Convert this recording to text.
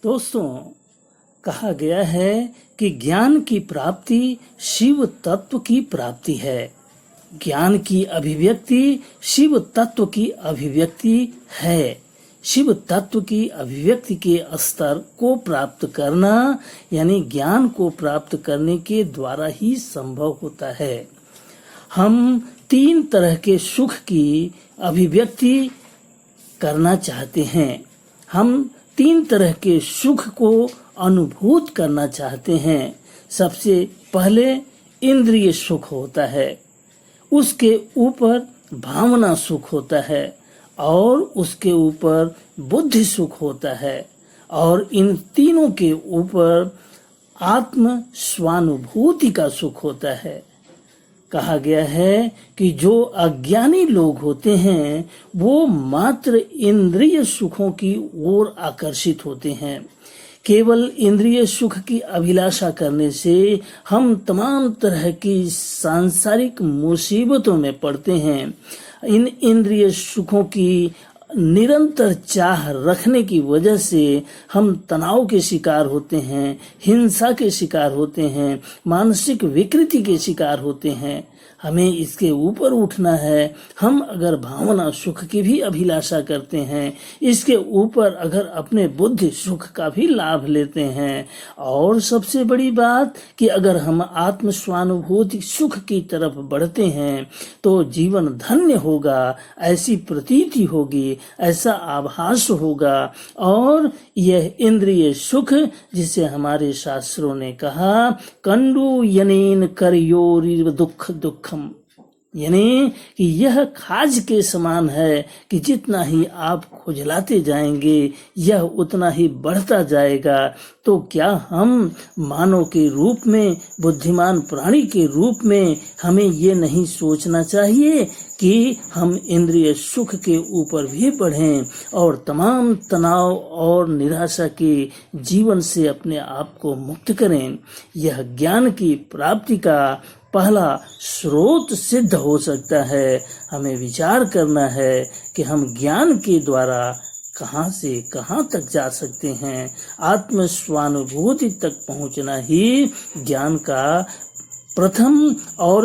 दोस्तों, कहा गया है कि ज्ञान की प्राप्ति शिव तत्व की प्राप्ति है। ज्ञान की अभिव्यक्ति शिव तत्व की अभिव्यक्ति है। शिव तत्व की अभिव्यक्ति के स्तर को प्राप्त करना यानी ज्ञान को प्राप्त करने के द्वारा ही संभव होता है। हम 3 तरह के सुख की अभिव्यक्ति करना चाहते हैं। हम 3 तरह के सुख को अनुभूत करना चाहते हैं। सबसे पहले इंद्रिय सुख होता है, उसके ऊपर भावना सुख होता है और उसके ऊपर बुद्धि सुख होता है और इन तीनों के ऊपर आत्म स्वानुभूति का सुख होता है। कहा गया है कि जो अज्ञानी लोग होते हैं वो मात्र इंद्रिय सुखों की ओर आकर्षित होते हैं। केवल इंद्रिय सुख की अभिलाषा करने से हम तमाम तरह की सांसारिक मुसीबतों में पड़ते हैं। इन इंद्रिय सुखों की निरंतर चाह रखने की वजह से हम तनाव के शिकार होते हैं, हिंसा के शिकार होते हैं, मानसिक विकृति के शिकार होते हैं। हमें इसके ऊपर उठना है। हम अगर भावना सुख की भी अभिलाषा करते हैं, इसके ऊपर अगर अपने बुद्धि सुख का भी लाभ लेते हैं और सबसे बड़ी बात कि अगर हम आत्म स्वानुभूति सुख की तरफ बढ़ते हैं तो जीवन धन्य होगा, ऐसी प्रतीति होगी, ऐसा आभास होगा। और यह इंद्रिय सुख जिसे हमारे शास्त्रों ने कहा कंडू यनेन करयोरिव दुख दुखम, यानी कि यह खाज के समान है कि जितना ही आप खुजलाते जाएंगे यह उतना ही बढ़ता जाएगा। तो क्या हम मानव के रूप में, बुद्धिमान प्राणी के रूप में हमें ये नहीं सोचना चाहिए कि हम इंद्रिय सुख के ऊपर भी बढ़ें और तमाम तनाव और निराशा के जीवन से अपने आप को मुक्त करें। यह ज्ञान की प्राप्ति का पहला स्रोत सिद्ध हो सकता है। हमें विचार करना है कि हम ज्ञान के द्वारा कहां से कहां तक जा सकते हैं। आत्म स्वानुभूति तक पहुंचना ही ज्ञान का प्रथम और